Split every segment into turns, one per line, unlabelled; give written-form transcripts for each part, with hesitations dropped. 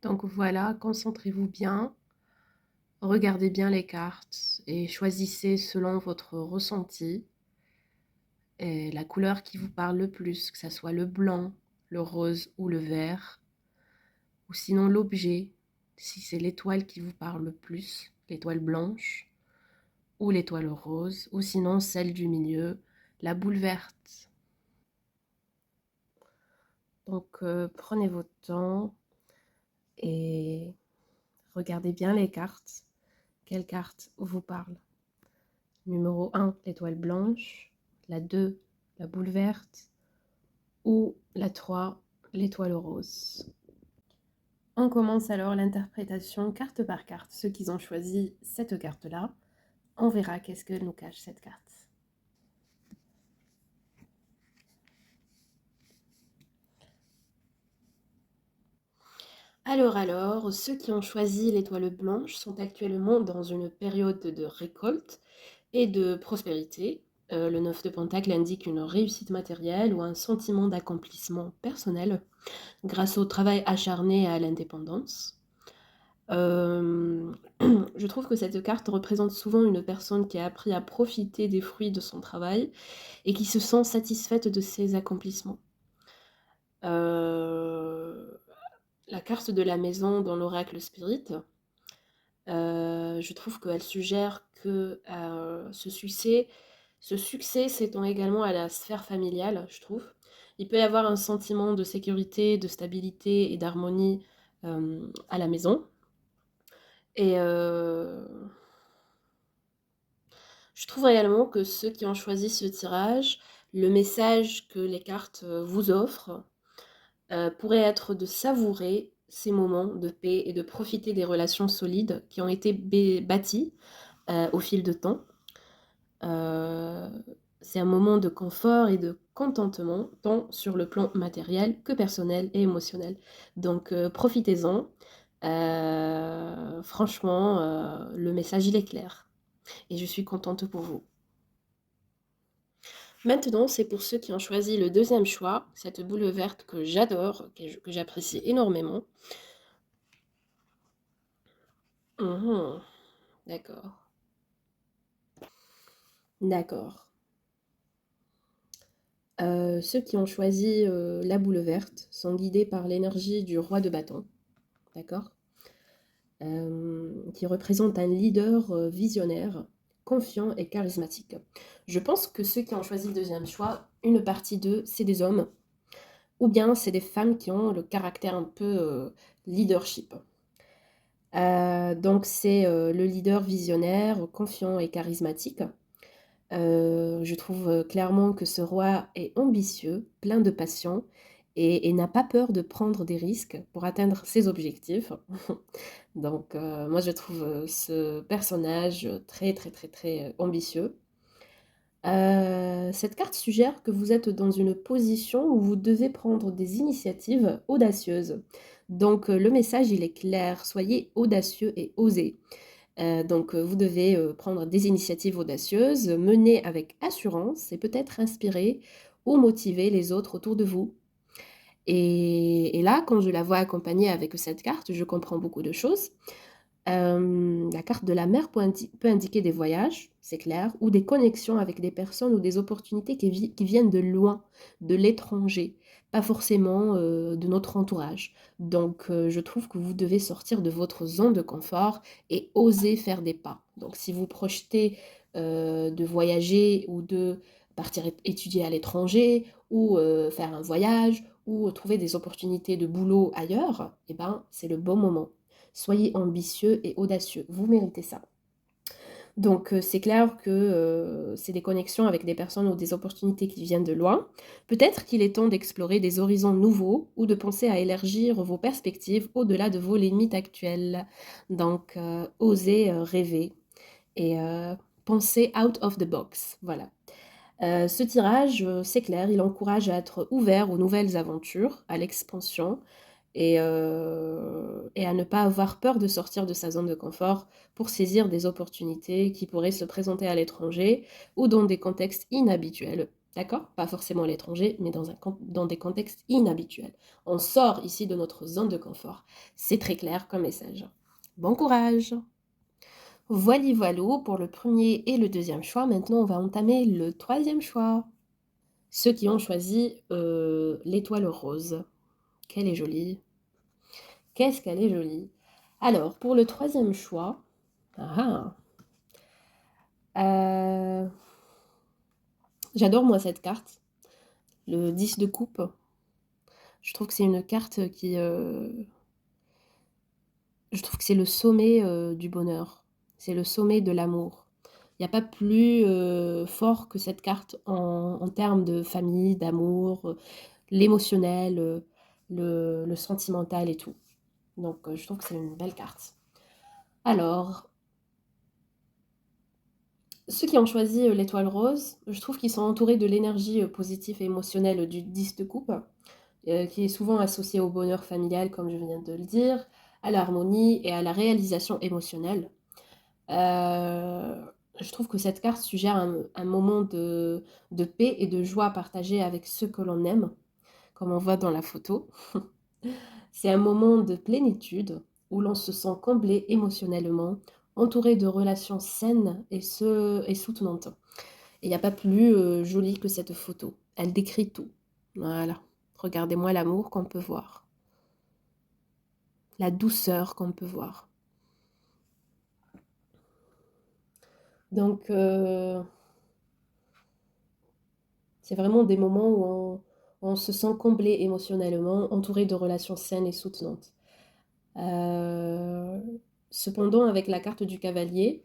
Donc voilà, concentrez-vous bien, regardez bien les cartes et choisissez selon votre ressenti et la couleur qui vous parle le plus, que ce soit le blanc, le rose ou le vert, ou sinon l'objet, si c'est l'étoile qui vous parle le plus, l'étoile blanche ou l'étoile rose, ou sinon celle du milieu, la boule verte. Donc prenez votre temps et regardez bien les cartes. Quelle carte vous parle? Numéro 1, l'étoile blanche. La 2, la boule verte. Ou la 3, l'étoile rose. On commence alors l'interprétation carte par carte. Ceux qui ont choisi cette carte-là, on verra qu'est-ce que nous cache cette carte. Alors, ceux qui ont choisi l'étoile blanche sont actuellement dans une période de récolte et de prospérité. Le 9 de Pentacle indique une réussite matérielle ou un sentiment d'accomplissement personnel grâce au travail acharné et à l'indépendance. Je trouve que cette carte représente souvent une personne qui a appris à profiter des fruits de son travail et qui se sent satisfaite de ses accomplissements. La carte de la maison dans l'oracle Spirit, je trouve qu'elle suggère que ce succès s'étend également à la sphère familiale, je trouve. Il peut y avoir un sentiment de sécurité, de stabilité et d'harmonie à la maison. Et je trouve réellement que ceux qui ont choisi ce tirage, le message que les cartes vous offrent pourrait être de savourer ces moments de paix et de profiter des relations solides qui ont été bâties au fil de temps. C'est un moment de confort et de contentement, tant sur le plan matériel que personnel et émotionnel. Donc profitez-en. Franchement, le message il est clair. Et je suis contente pour vous. Maintenant, c'est pour ceux qui ont choisi le deuxième choix, cette boule verte que j'adore, que j'apprécie énormément. Mhm, d'accord. D'accord. Ceux qui ont choisi la boule verte sont guidés par l'énergie du roi de bâton, d'accord? Qui représente un leader visionnaire, confiant et charismatique. Je pense que ceux qui ont choisi le deuxième choix, une partie d'eux, c'est des hommes, ou bien c'est des femmes qui ont le caractère un peu leadership. Donc c'est le leader visionnaire, confiant et charismatique. Je trouve clairement que ce roi est ambitieux, plein de passion et n'a pas peur de prendre des risques pour atteindre ses objectifs. Donc moi je trouve ce personnage très très très très ambitieux. Cette carte suggère que vous êtes dans une position où vous devez prendre des initiatives audacieuses. Donc le message il est clair, soyez audacieux et osez. Donc vous devez prendre des initiatives audacieuses, mener avec assurance et peut-être inspirer ou motiver les autres autour de vous. Et là, quand je la vois accompagnée avec cette carte, je comprends beaucoup de choses. La carte de la mer peut indiquer des voyages, c'est clair, ou des connexions avec des personnes ou des opportunités qui viennent de loin, de l'étranger, pas forcément de notre entourage. Donc je trouve que vous devez sortir de votre zone de confort et oser faire des pas. Donc si vous projetez de voyager ou de partir étudier à l'étranger ou faire un voyage ou trouver des opportunités de boulot ailleurs, eh ben, c'est le bon moment. Soyez ambitieux et audacieux, vous méritez ça. Donc c'est clair que c'est des connexions avec des personnes ou des opportunités qui viennent de loin. Peut-être qu'il est temps d'explorer des horizons nouveaux ou de penser à élargir vos perspectives au-delà de vos limites actuelles. Donc osez rêver et penser out of the box. Voilà. Ce tirage, c'est clair, il encourage à être ouvert aux nouvelles aventures, à l'expansion et à ne pas avoir peur de sortir de sa zone de confort pour saisir des opportunités qui pourraient se présenter à l'étranger ou dans des contextes inhabituels. D'accord? Pas forcément à l'étranger, mais dans des contextes inhabituels. On sort ici de notre zone de confort. C'est très clair comme message. Bon courage! Voili voilou pour le premier et le deuxième choix. Maintenant, on va entamer le troisième choix. Ceux qui ont choisi l'étoile rose. Qu'elle est jolie. Qu'est-ce qu'elle est jolie. Alors, pour le troisième choix, j'adore moi cette carte, le 10 de coupe. Je trouve que c'est une carte qui... je trouve que c'est le sommet du bonheur. C'est le sommet de l'amour. Il n'y a pas plus fort que cette carte en termes de famille, d'amour, l'émotionnel, le sentimental et tout. Donc, je trouve que c'est une belle carte. Alors, ceux qui ont choisi l'étoile rose, je trouve qu'ils sont entourés de l'énergie positive et émotionnelle du 10 de coupe, qui est souvent associée au bonheur familial, comme je viens de le dire, à l'harmonie et à la réalisation émotionnelle. Je trouve que cette carte suggère un moment de paix et de joie partagée avec ceux que l'on aime, comme on voit dans la photo. C'est un moment de plénitude où l'on se sent comblé émotionnellement, entouré de relations saines et soutenantes. Et il n'y a pas plus joli que cette photo. Elle décrit tout. Voilà. Regardez-moi l'amour qu'on peut voir. La douceur qu'on peut voir. Donc, c'est vraiment des moments où on se sent comblé émotionnellement, entouré de relations saines et soutenantes. Euh, Cependant, avec la carte du cavalier,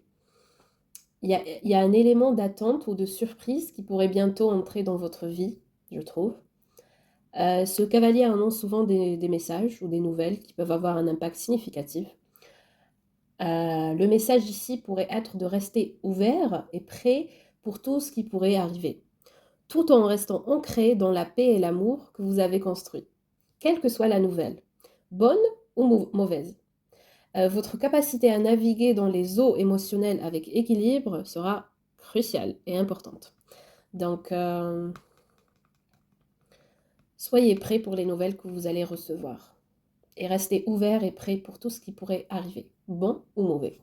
il y a un élément d'attente ou de surprise qui pourrait bientôt entrer dans votre vie, je trouve. Ce cavalier annonce souvent des messages ou des nouvelles qui peuvent avoir un impact significatif. Le message ici pourrait être de rester ouvert et prêt pour tout ce qui pourrait arriver, tout en restant ancré dans la paix et l'amour que vous avez construit, quelle que soit la nouvelle, bonne ou mauvaise. Votre capacité à naviguer dans les eaux émotionnelles avec équilibre sera cruciale et importante. Donc, soyez prêts pour les nouvelles que vous allez recevoir et restez ouvert et prêt pour tout ce qui pourrait arriver, bon ou mauvais.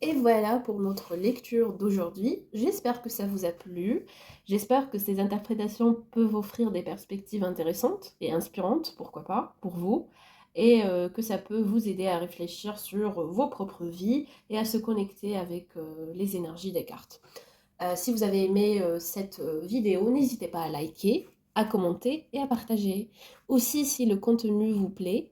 Et voilà pour notre lecture d'aujourd'hui. J'espère que ça vous a plu. J'espère que ces interprétations peuvent offrir des perspectives intéressantes et inspirantes, pourquoi pas, pour vous, et que ça peut vous aider à réfléchir sur vos propres vies et à se connecter avec les énergies des cartes. Si vous avez aimé cette vidéo, n'hésitez pas à liker, à commenter et à partager. Aussi, si le contenu vous plaît,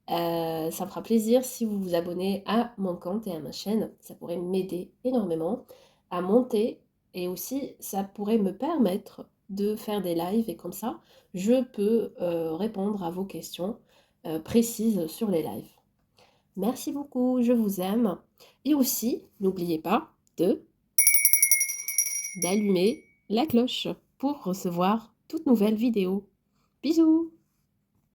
ça me fera plaisir si vous vous abonnez à mon compte et à ma chaîne. Ça pourrait m'aider énormément à monter et aussi ça pourrait me permettre de faire des lives et comme ça, je peux répondre à vos questions précises sur les lives. Merci beaucoup, je vous aime. Et aussi, n'oubliez pas d'allumer la cloche pour recevoir toute nouvelle vidéo. Bisous!